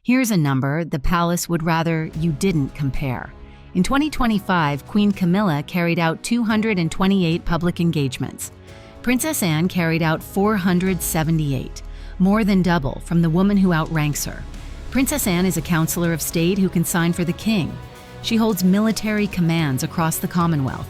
Here's a number the palace would rather you didn't compare. In 2025, Queen Camilla carried out 228 public engagements. Princess Anne carried out 478, more than double from the woman who outranks her. Princess Anne is a Counsellor of State who can sign for the king. She holds military commands across the Commonwealth.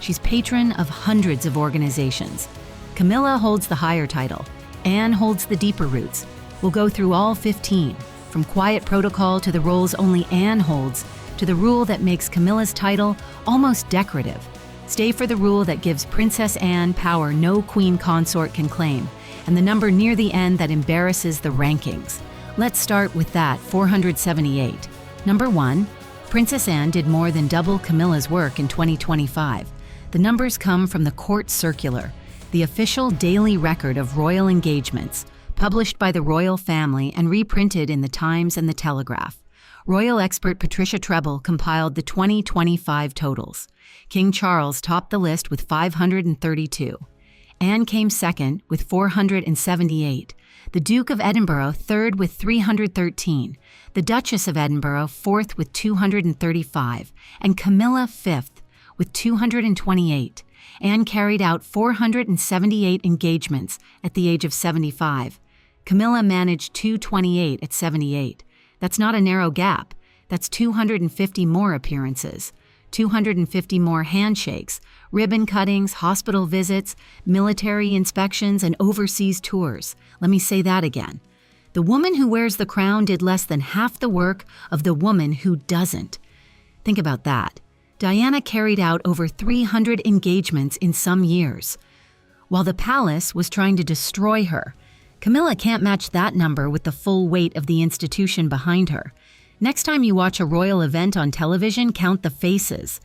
She's patron of hundreds of organizations. Camilla holds the higher title. Anne holds the deeper roots. We'll go through all 15, from quiet protocol to the roles only Anne holds, to the rule that makes Camilla's title almost decorative. Stay for the rule that gives Princess Anne power no queen consort can claim, and the number near the end that embarrasses the rankings. Let's start with that, 478. Number 1, Princess Anne did more than double Camilla's work in 2025. The numbers come from the Court Circular, the official daily record of royal engagements, published by the royal family and reprinted in the Times and the Telegraph. Royal expert Patricia Treble compiled the 2025 totals. King Charles topped the list with 532. Anne came second with 478. The Duke of Edinburgh third with 313. The Duchess of Edinburgh fourth with 235. And Camilla fifth with 228. Anne carried out 478 engagements at the age of 75. Camilla managed 228 at 78. That's not a narrow gap. That's 250 more appearances, 250 more handshakes, ribbon cuttings, hospital visits, military inspections, and overseas tours. Let me say that again. The woman who wears the crown did less than half the work of the woman who doesn't. Think about that. Diana carried out over 300 engagements in some years. While the palace was trying to destroy her, Camilla can't match that number with the full weight of the institution behind her. Next time you watch a royal event on television, count the faces.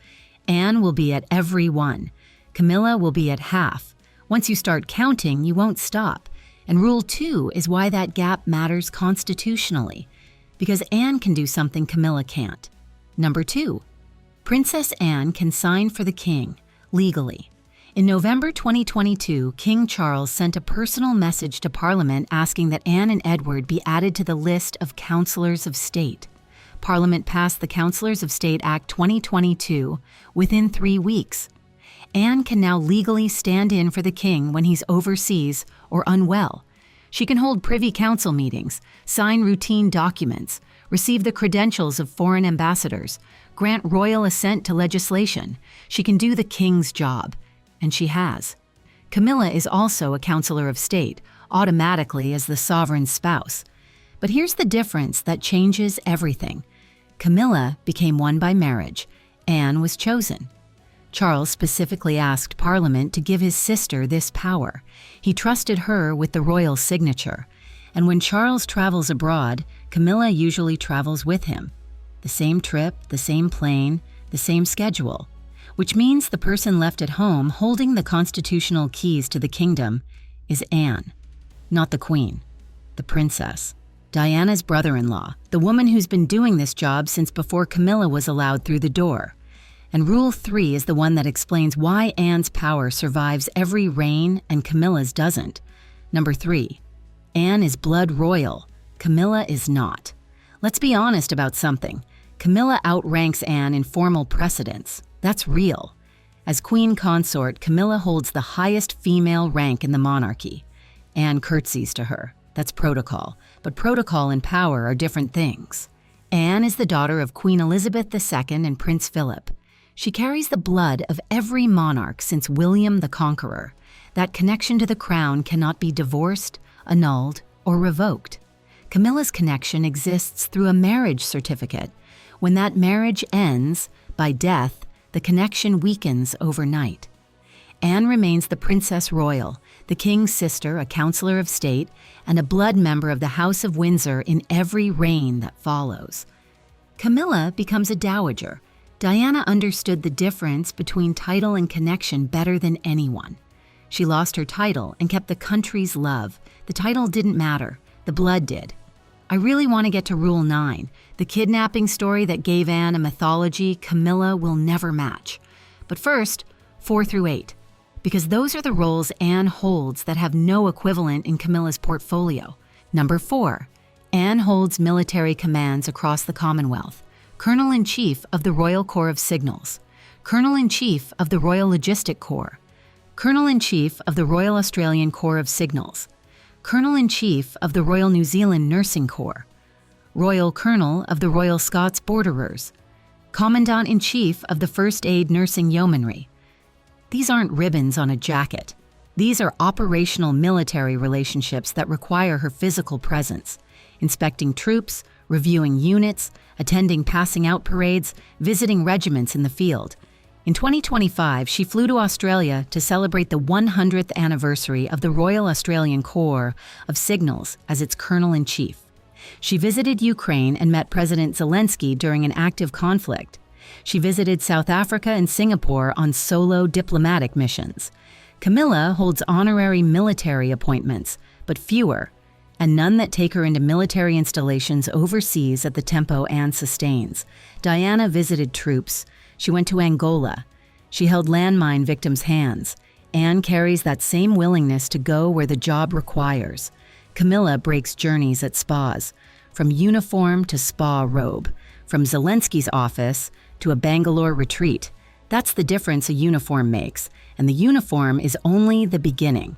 Anne will be at every one. Camilla will be at half. Once you start counting, you won't stop. And Rule 2 is why that gap matters constitutionally, because Anne can do something Camilla can't. Number 2, Princess Anne can sign for the king, legally. In November 2022, King Charles sent a personal message to Parliament asking that Anne and Edward be added to the list of Counsellors of State. Parliament passed the Counsellors of State Act 2022 within 3 weeks. Anne can now legally stand in for the king when he's overseas or unwell. She can hold Privy Council meetings, sign routine documents, receive the credentials of foreign ambassadors, grant royal assent to legislation. She can do the king's job. And she has. Camilla is also a Counsellor of State, automatically as the sovereign's spouse. But here's the difference that changes everything. Camilla became one by marriage. Anne was chosen. Charles specifically asked Parliament to give his sister this power. He trusted her with the royal signature. And when Charles travels abroad, Camilla usually travels with him. The same trip, the same plane, the same schedule. Which means the person left at home holding the constitutional keys to the kingdom is Anne, not the queen, the princess, Diana's brother-in-law, the woman who's been doing this job since before Camilla was allowed through the door. And Rule 3 is the one that explains why Anne's power survives every reign and Camilla's doesn't. Number 3, Anne is blood royal, Camilla is not. Let's be honest about something. Camilla outranks Anne in formal precedence. That's real. As queen consort, Camilla holds the highest female rank in the monarchy. Anne curtsies to her. That's protocol. But protocol and power are different things. Anne is the daughter of Queen Elizabeth II and Prince Philip. She carries the blood of every monarch since William the Conqueror. That connection to the crown cannot be divorced, annulled, or revoked. Camilla's connection exists through a marriage certificate. When that marriage ends, by death, the connection weakens overnight. Anne remains the Princess Royal, the king's sister, a Counsellor of State, and a blood member of the House of Windsor in every reign that follows. Camilla becomes a dowager. Diana understood the difference between title and connection better than anyone. She lost her title and kept the country's love. The title didn't matter. The blood did. I really want to get to Rule 9, the kidnapping story that gave Anne a mythology Camilla will never match. But first, 4 through 8, because those are the roles Anne holds that have no equivalent in Camilla's portfolio. Number 4, Anne holds military commands across the Commonwealth. Colonel-in-Chief of the Royal Corps of Signals, Colonel-in-Chief of the Royal Logistic Corps, Colonel-in-Chief of the Royal Australian Corps of Signals, Colonel-in-Chief of the Royal New Zealand Nursing Corps, Royal Colonel of the Royal Scots Borderers, Commandant-in-Chief of the First Aid Nursing Yeomanry. These aren't ribbons on a jacket. These are operational military relationships that require her physical presence, inspecting troops, reviewing units, attending passing out parades, visiting regiments in the field. In 2025, she flew to Australia to celebrate the 100th anniversary of the Royal Australian Corps of Signals as its Colonel-in-Chief. She visited Ukraine and met President Zelensky during an active conflict. She visited South Africa and Singapore on solo diplomatic missions. Camilla holds honorary military appointments, but fewer, and none that take her into military installations overseas at the tempo Anne sustains. Diana visited troops. She went to Angola. She held landmine victims' hands. Anne carries that same willingness to go where the job requires. Camilla breaks journeys at spas, from uniform to spa robe, from Zelensky's office to a Bangalore retreat. That's the difference a uniform makes, and the uniform is only the beginning.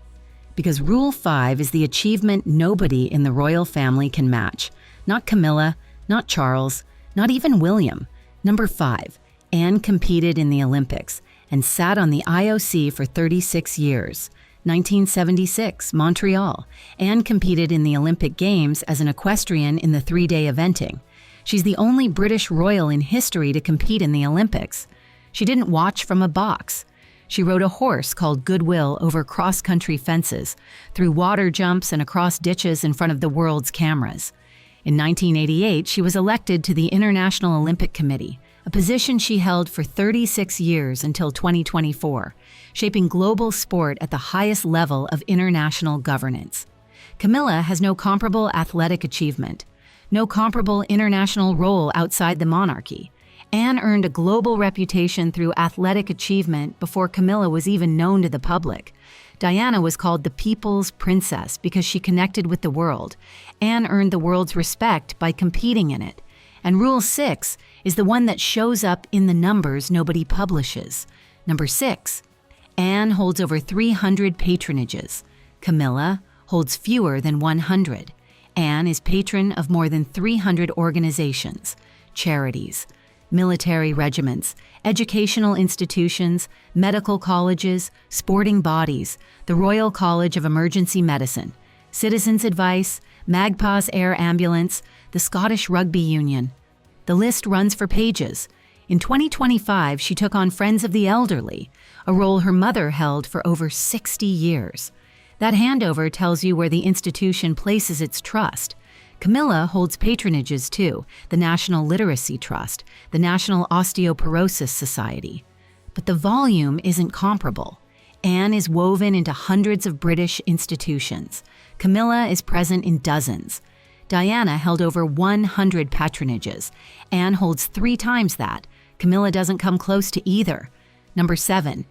Because Rule 5 is the achievement nobody in the royal family can match. Not Camilla, not Charles, not even William. Number 5, Anne competed in the Olympics and sat on the IOC for 36 years. 1976, Montreal. Anne competed in the Olympic Games as an equestrian in the 3-day eventing. She's the only British royal in history to compete in the Olympics. She didn't watch from a box. She rode a horse called Goodwill over cross-country fences, through water jumps and across ditches in front of the world's cameras. In 1988, she was elected to the International Olympic Committee, a position she held for 36 years until 2024, shaping global sport at the highest level of international governance. Camilla has no comparable athletic achievement, no comparable international role outside the monarchy. Anne earned a global reputation through athletic achievement before Camilla was even known to the public. Diana was called the People's Princess because she connected with the world. Anne earned the world's respect by competing in it. And Rule 6 is the one that shows up in the numbers nobody publishes. Number 6, Anne holds over 300 patronages. Camilla holds fewer than 100. Anne is patron of more than 300 organizations, charities, military regiments, educational institutions, medical colleges, sporting bodies, the Royal College of Emergency Medicine, Citizens Advice, Magpies Air Ambulance, the Scottish Rugby Union. The list runs for pages. In 2025, she took on Friends of the Elderly, a role her mother held for over 60 years. That handover tells you where the institution places its trust. Camilla holds patronages too, the National Literacy Trust, the National Osteoporosis Society. But the volume isn't comparable. Anne is woven into hundreds of British institutions. Camilla is present in dozens. Diana held over 100 patronages. Anne holds 3 times that. Camilla doesn't come close to either. Number 7,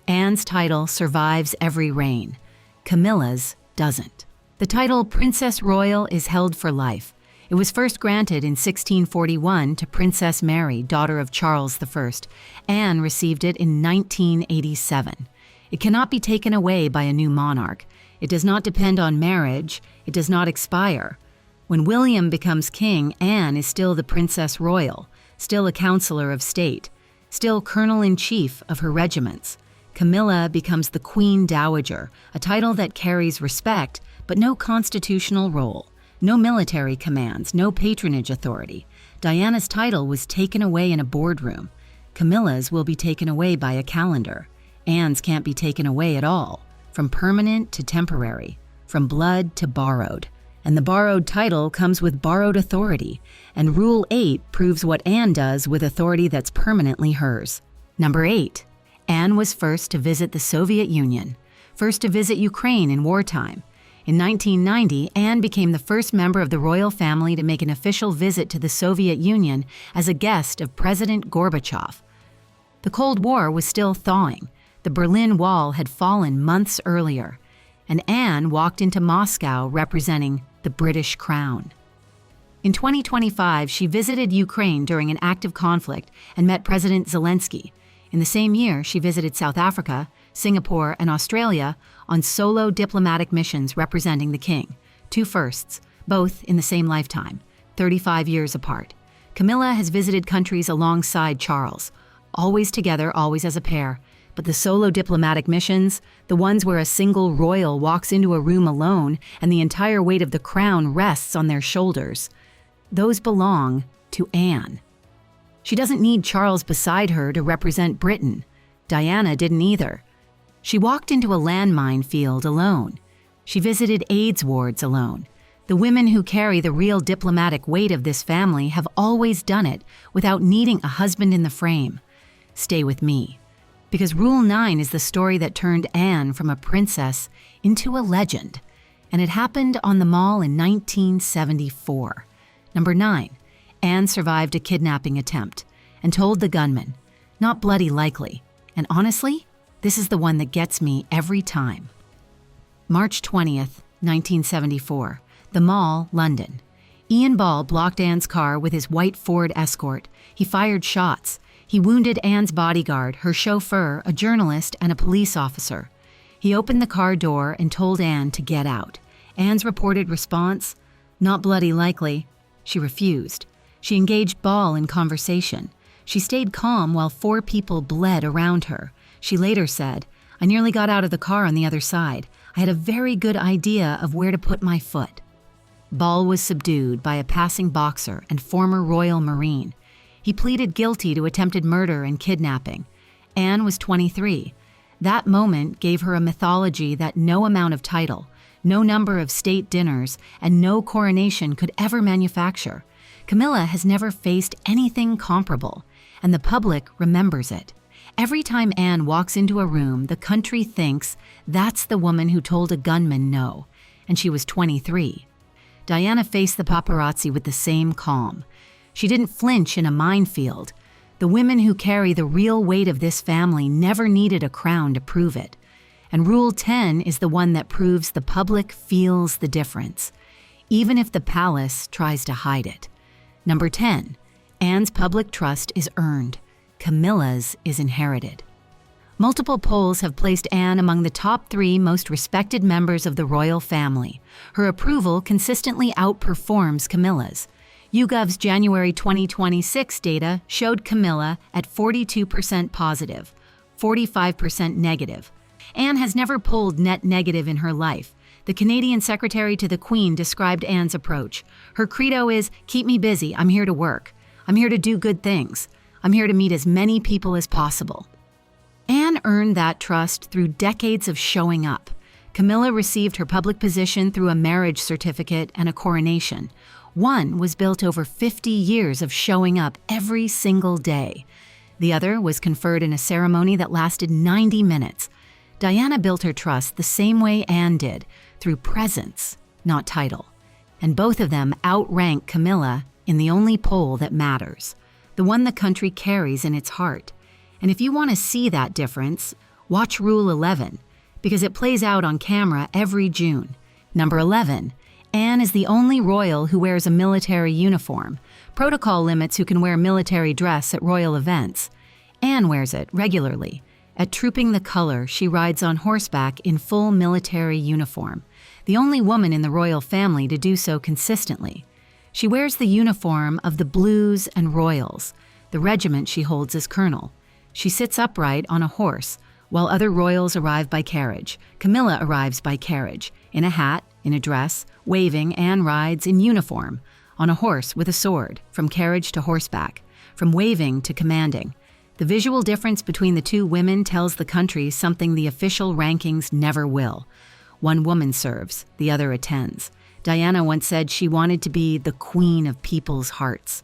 Anne's title survives every reign. Camilla's doesn't. The title Princess Royal is held for life. It was first granted in 1641 to Princess Mary, daughter of Charles I. Anne received it in 1987. It cannot be taken away by a new monarch. It does not depend on marriage. It does not expire. When William becomes king, Anne is still the Princess Royal, still a Counsellor of State, still Colonel-in-Chief of her regiments. Camilla becomes the Queen Dowager, a title that carries respect, but no constitutional role, no military commands, no patronage authority. Diana's title was taken away in a boardroom. Camilla's will be taken away by a calendar. Anne's can't be taken away at all, from permanent to temporary, from blood to borrowed. And the borrowed title comes with borrowed authority, and Rule 8 proves what Anne does with authority that's permanently hers. Number 8, Anne was first to visit the Soviet Union, first to visit Ukraine in wartime. In 1990, Anne became the first member of the royal family to make an official visit to the Soviet Union as a guest of President Gorbachev. The Cold War was still thawing. The Berlin Wall had fallen months earlier, and Anne walked into Moscow representing the British crown. In 2025, she visited Ukraine during an active conflict and met President Zelensky. In the same year, she visited South Africa, Singapore, and Australia on solo diplomatic missions representing the king. Two firsts, both in the same lifetime, 35 years apart. Camilla has visited countries alongside Charles, always together, always as a pair. But the solo diplomatic missions, the ones where a single royal walks into a room alone and the entire weight of the crown rests on their shoulders, those belong to Anne. She doesn't need Charles beside her to represent Britain. Diana didn't either. She walked into a landmine field alone. She visited AIDS wards alone. The women who carry the real diplomatic weight of this family have always done it without needing a husband in the frame. Stay with me. Because Rule 9 is the story that turned Anne from a princess into a legend. And it happened on the Mall in 1974. Number 9. Anne survived a kidnapping attempt and told the gunman, "Not bloody likely." And honestly, this is the one that gets me every time. March 20th, 1974. The Mall, London. Ian Ball blocked Anne's car with his white Ford Escort. He fired shots. He wounded Anne's bodyguard, her chauffeur, a journalist, and a police officer. He opened the car door and told Anne to get out. Anne's reported response, "Not bloody likely." She refused. She engaged Ball in conversation. She stayed calm while 4 people bled around her. She later said, "I nearly got out of the car on the other side. I had a very good idea of where to put my foot." Ball was subdued by a passing boxer and former Royal Marine. He pleaded guilty to attempted murder and kidnapping. Anne was 23. That moment gave her a mythology that no amount of title, no number of state dinners, and no coronation could ever manufacture. Camilla has never faced anything comparable, and the public remembers it. Every time Anne walks into a room, the country thinks that's the woman who told a gunman no, and she was 23. Diana faced the paparazzi with the same calm. She didn't flinch in a minefield. The women who carry the real weight of this family never needed a crown to prove it. And Rule 10 is the one that proves the public feels the difference, even if the palace tries to hide it. Number 10, Anne's public trust is earned. Camilla's is inherited. Multiple polls have placed Anne among the top 3 most respected members of the royal family. Her approval consistently outperforms Camilla's. YouGov's January 2026 data showed Camilla at 42% positive, 45% negative. Anne has never polled net negative in her life. The Canadian Secretary to the Queen described Anne's approach. Her credo is, "Keep me busy, I'm here to work. I'm here to do good things. I'm here to meet as many people as possible." Anne earned that trust through decades of showing up. Camilla received her public position through a marriage certificate and a coronation. One was built over 50 years of showing up every single day. The other was conferred in a ceremony that lasted 90 minutes. Diana built her trust the same way Anne did, through presence, not title. And both of them outrank Camilla in the only poll that matters, the one the country carries in its heart. And if you want to see that difference, watch Rule 11, because it plays out on camera every June. Number 11. Anne is the only royal who wears a military uniform. Protocol limits who can wear military dress at royal events. Anne wears it regularly. At Trooping the Color, she rides on horseback in full military uniform, the only woman in the royal family to do so consistently. She wears the uniform of the Blues and Royals, the regiment she holds as colonel. She sits upright on a horse, while other royals arrive by carriage. Camilla arrives by carriage, in a hat, in a dress, waving. Anne rides in uniform, on a horse with a sword, from carriage to horseback, from waving to commanding. The visual difference between the two women tells the country something the official rankings never will. One woman serves, the other attends. Diana once said she wanted to be the queen of people's hearts.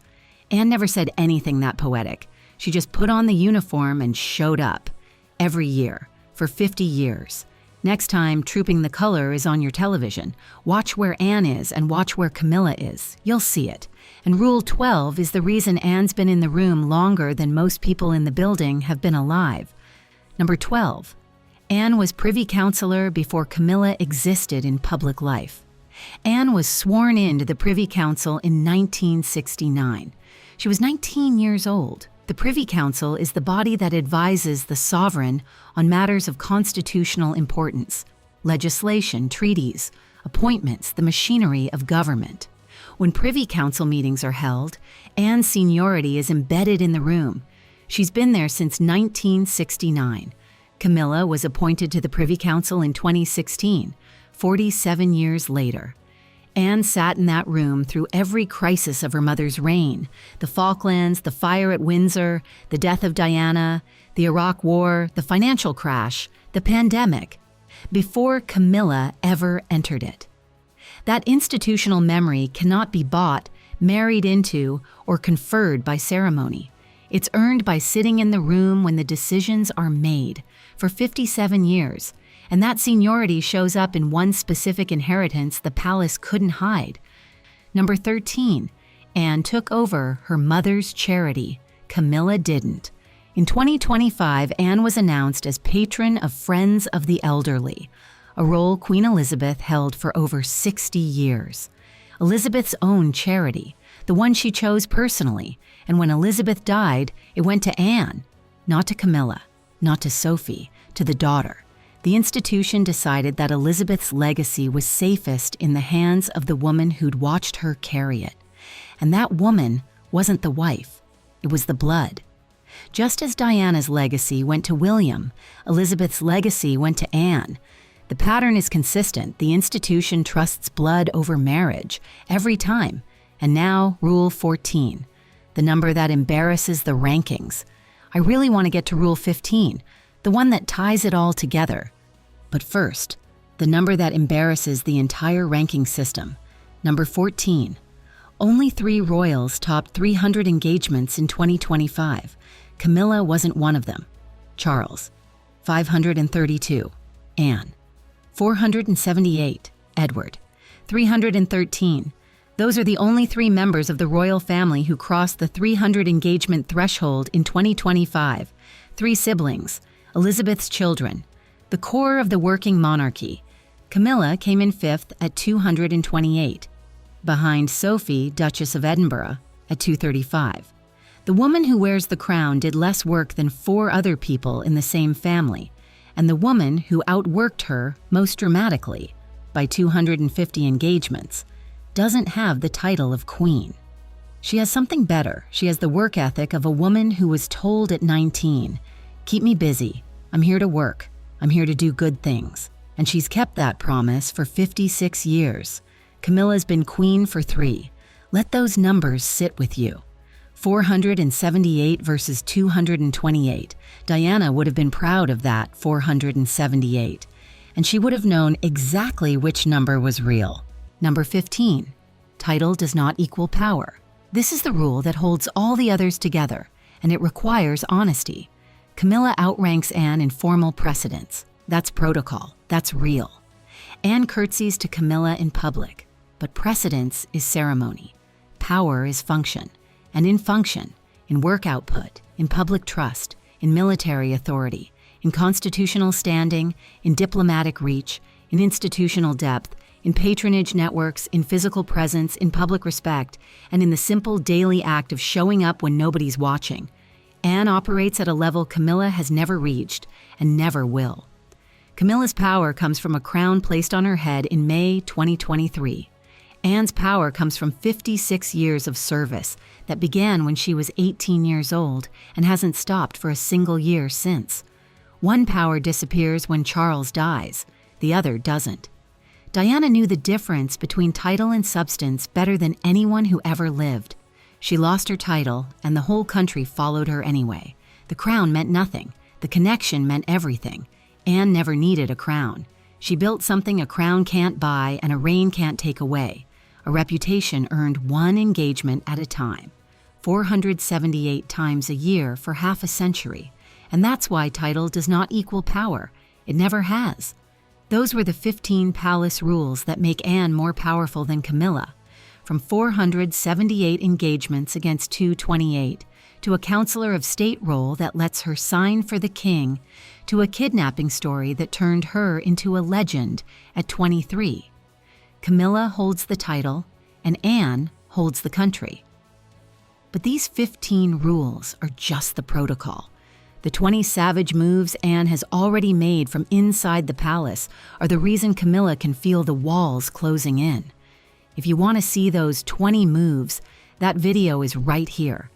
Anne never said anything that poetic. She just put on the uniform and showed up. Every year, for 50 years. Next time Trooping the Color is on your television, watch where Anne is and watch where Camilla is. You'll see it. And Rule 12 is the reason Anne's been in the room longer than most people in the building have been alive. Number 12. Anne was Privy Councillor before Camilla existed in public life. Anne was sworn into the Privy Council in 1969. She was 19 years old. The Privy Council is the body that advises the sovereign on matters of constitutional importance: legislation, treaties, appointments, the machinery of government. When Privy Council meetings are held, Anne's seniority is embedded in the room. She's been there since 1969. Camilla was appointed to the Privy Council in 2016, 47 years later. Anne sat in that room through every crisis of her mother's reign: the Falklands, the fire at Windsor, the death of Diana, the Iraq War, the financial crash, the pandemic, before Camilla ever entered it. That institutional memory cannot be bought, married into, or conferred by ceremony. It's earned by sitting in the room when the decisions are made for 57 years. And that seniority shows up in one specific inheritance the palace couldn't hide. Number 13, Anne took over her mother's charity. Camilla didn't. In 2025, Anne was announced as patron of Friends of the Elderly, a role Queen Elizabeth held for over 60 years. Elizabeth's own charity, the one she chose personally, and when Elizabeth died, it went to Anne, not to Camilla, not to Sophie, to the daughter. The institution decided that Elizabeth's legacy was safest in the hands of the woman who'd watched her carry it. And that woman wasn't the wife, it was the blood. Just as Diana's legacy went to William, Elizabeth's legacy went to Anne. The pattern is consistent. The institution trusts blood over marriage, every time. And now, Rule 14, the number that embarrasses the rankings. I really want to get to Rule 15, the one that ties it all together. But first, the number that embarrasses the entire ranking system, number 14. Only 3 royals topped 300 engagements in 2025. Camilla wasn't one of them. Charles, 532. Anne, 478. Edward, 313. Those are the only 3 members of the royal family who crossed the 300 engagement threshold in 2025. 3 siblings, Elizabeth's children, the core of the working monarchy. Camilla came in 5th at 228, behind Sophie, Duchess of Edinburgh, at 235. The woman who wears the crown did less work than 4 other people in the same family, and the woman who outworked her most dramatically, by 250 engagements, doesn't have the title of queen. She has something better. She has the work ethic of a woman who was told at 19, "Keep me busy. I'm here to work. I'm here to do good things." And she's kept that promise for 56 years. Camilla's been queen for 3. Let those numbers sit with you. 478 versus 228. Diana would have been proud of that 478. And she would have known exactly which number was real. Number 15. Title does not equal power. This is the rule that holds all the others together, and it requires honesty. Camilla outranks Anne in formal precedence. That's protocol. That's real. Anne curtsies to Camilla in public, but precedence is ceremony. Power is function. And in function, in work output, in public trust, in military authority, in constitutional standing, in diplomatic reach, in institutional depth, in patronage networks, in physical presence, in public respect, and in the simple daily act of showing up when nobody's watching, Anne operates at a level Camilla has never reached and never will. Camilla's power comes from a crown placed on her head in May 2023. Anne's power comes from 56 years of service that began when she was 18 years old and hasn't stopped for a single year since. One power disappears when Charles dies, the other doesn't. Diana knew the difference between title and substance better than anyone who ever lived. She lost her title, and the whole country followed her anyway. The crown meant nothing. The connection meant everything. Anne never needed a crown. She built something a crown can't buy and a reign can't take away. A reputation earned one engagement at a time, 478 times a year for half a century. And that's why title does not equal power. It never has. Those were the 15 palace rules that make Anne more powerful than Camilla. From 478 engagements against 228, to a Counsellor of State role that lets her sign for the king, to a kidnapping story that turned her into a legend at 23. Camilla holds the title, and Anne holds the country. But these 15 rules are just the protocol. The 20 savage moves Anne has already made from inside the palace are the reason Camilla can feel the walls closing in. If you want to see those 20 moves, that video is right here.